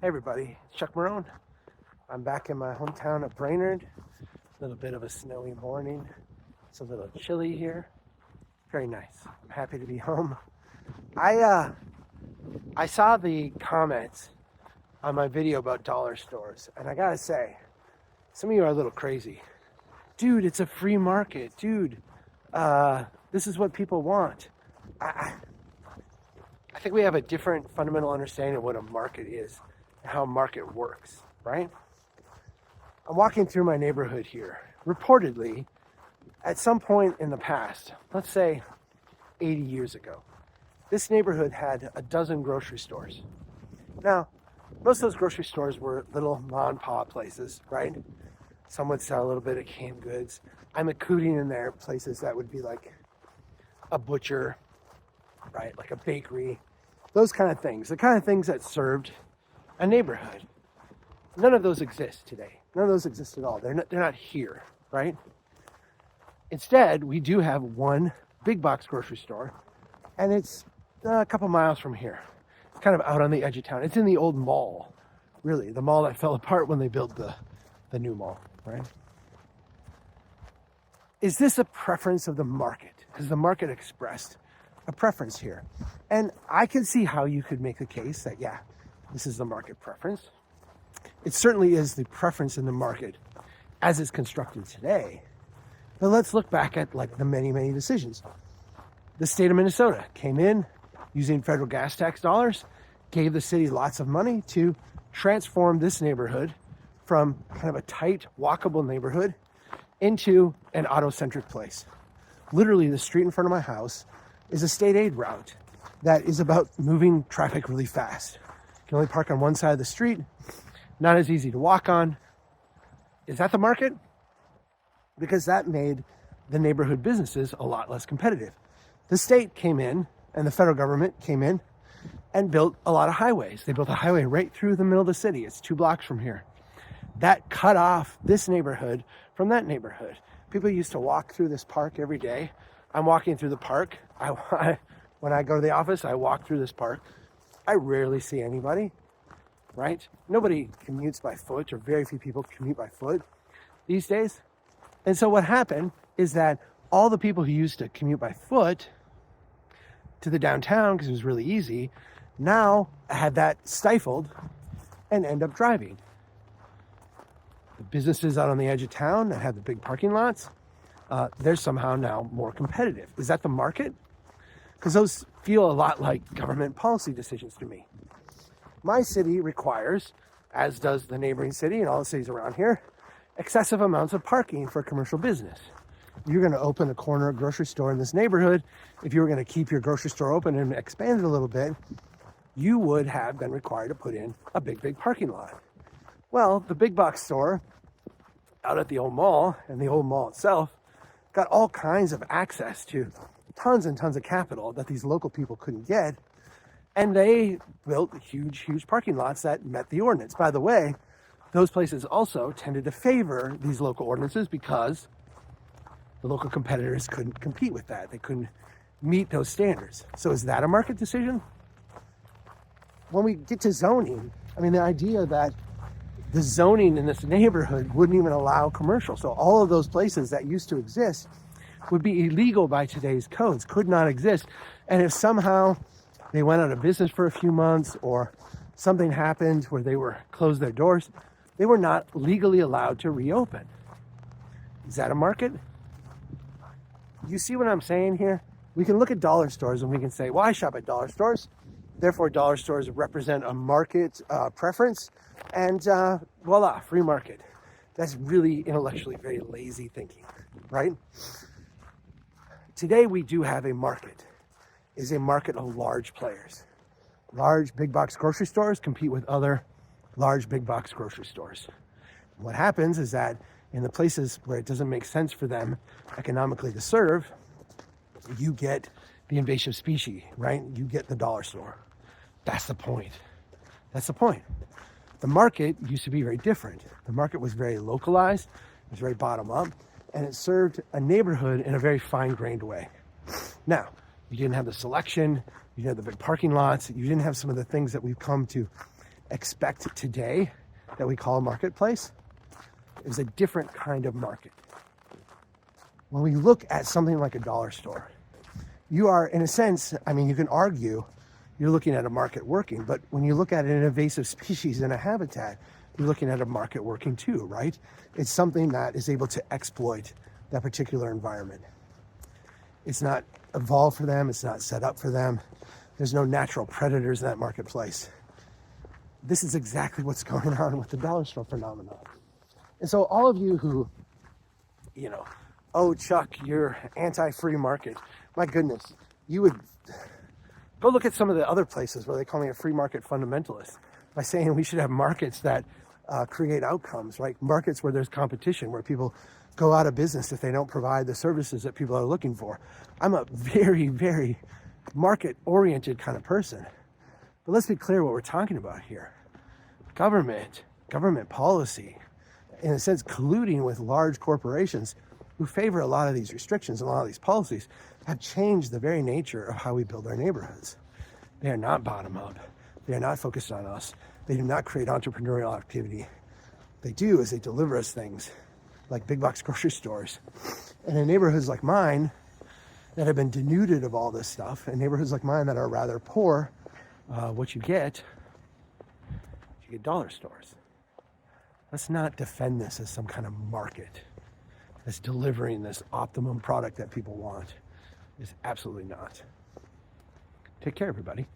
Hey everybody, it's Chuck Marone. I'm back in my hometown of Brainerd. A little bit of a snowy morning. It's a little chilly here. Very nice. I'm happy to be home. I saw the comments on my video about dollar stores, and I gotta say, some of you are a little crazy. Dude, it's a free market. Dude, this is what people want. I think we have a different fundamental understanding of what a market is and how a market works, right? I'm walking through my neighborhood here. Reportedly, at some point in the past, let's say 80 years ago, this neighborhood had a dozen grocery stores. Now, most of those grocery stores were little mom and pop places, right? Some would sell a little bit of canned goods. I'm including in there places that would be like a butcher, right? Like a bakery, those kind of things, the kind of things that served a neighborhood. None of those exist today. None of those exist at all. They're not here, right? Instead, we do have one big box grocery store, and it's a couple miles from here. It's kind of out on the edge of town. It's in the old mall, really, the mall that fell apart when they built the new mall, right? Is this a preference of the market? Has the market expressed a preference here? And I can see how you could make the case that, yeah, this is the market preference. It certainly is the preference in the market as it's constructed today. But let's look back at like the many, many decisions. The state of Minnesota came in using federal gas tax dollars, gave the city lots of money to transform this neighborhood from kind of a tight, walkable neighborhood into an auto-centric place. Literally, the street in front of my house is a state aid route that is about moving traffic really fast. You can only park on one side of the street, not as easy to walk on. Is that the market? Because that made the neighborhood businesses a lot less competitive. The state came in and the federal government came in and built a lot of highways. They built a highway right through the middle of the city. It's 2 blocks from here. That cut off this neighborhood from that neighborhood. People used to walk through this park every day. I'm walking through the park. When I go to the office, I walk through this park. I rarely see anybody, right? Nobody commutes by foot, or very few people commute by foot these days. And so what happened is that all the people who used to commute by foot to the downtown, because it was really easy, now had that stifled and end up driving. The businesses out on the edge of town that have the big parking lots, they're somehow now more competitive. Is that the market? Because those feel a lot like government policy decisions to me. My city requires, as does the neighboring city and all the cities around here, excessive amounts of parking for commercial business. You're going to open a corner grocery store in this neighborhood. If you were going to keep your grocery store open and expand it a little bit, you would have been required to put in a big parking lot. Well, the big box store out at the old mall, and the old mall itself, got all kinds of access to tons and tons of capital that these local people couldn't get. And they built huge parking lots that met the ordinance. By the way, those places also tended to favor these local ordinances because the local competitors couldn't compete with that. They couldn't meet those standards. So is that a market decision? When we get to zoning, I mean, the idea that the zoning in this neighborhood wouldn't even allow commercial. So all of those places that used to exist would be illegal by today's codes, could not exist. And if somehow they went out of business for a few months or something happened where they were closed their doors, they were not legally allowed to reopen. Is that a market? You see what I'm saying here? We can look at dollar stores and we can say, well, I shop at dollar stores. Therefore, dollar stores represent a market preference. And voila, free market. That's really intellectually very lazy thinking, right? Today, we do have a market. Is a market of large players. Large big box grocery stores compete with other large big box grocery stores. What happens is that in the places where it doesn't make sense for them economically to serve, you get the invasive species, right? You get the dollar store. That's the point. That's the point. The market used to be very different. The market was very localized, it was very bottom up, and it served a neighborhood in a very fine-grained way. Now, you didn't have the selection, you didn't have the big parking lots, you didn't have some of the things that we've come to expect today that we call a marketplace is a different kind of market. When we look at something like a dollar store, you are, in a sense, I mean, you can argue you're looking at a market working, but when you look at an invasive species in a habitat, you're looking at a market working too, right? It's something that is able to exploit that particular environment. It's not evolved for them. It's not set up for them. There's no natural predators in that marketplace. This is exactly what's going on with the dollar store phenomenon. And so all of you who, oh, Chuck, you're anti-free market. My goodness, you would go look at some of the other places where they call me a free market fundamentalist by saying we should have markets that create outcomes, right? Markets where there's competition, where people go out of business if they don't provide the services that people are looking for. I'm a very, very market-oriented kind of person. But let's be clear what we're talking about here. Government policy, in a sense, colluding with large corporations who favor a lot of these restrictions and a lot of these policies, have changed the very nature of how we build our neighborhoods. They are not bottom up. They are not focused on us. They do not create entrepreneurial activity. They do is they deliver us things like big box grocery stores. And in neighborhoods like mine that have been denuded of all this stuff, and neighborhoods like mine that are rather poor, what you get dollar stores. Let's not defend this as some kind of market that's delivering this optimum product that people want. It's absolutely not. Take care, everybody.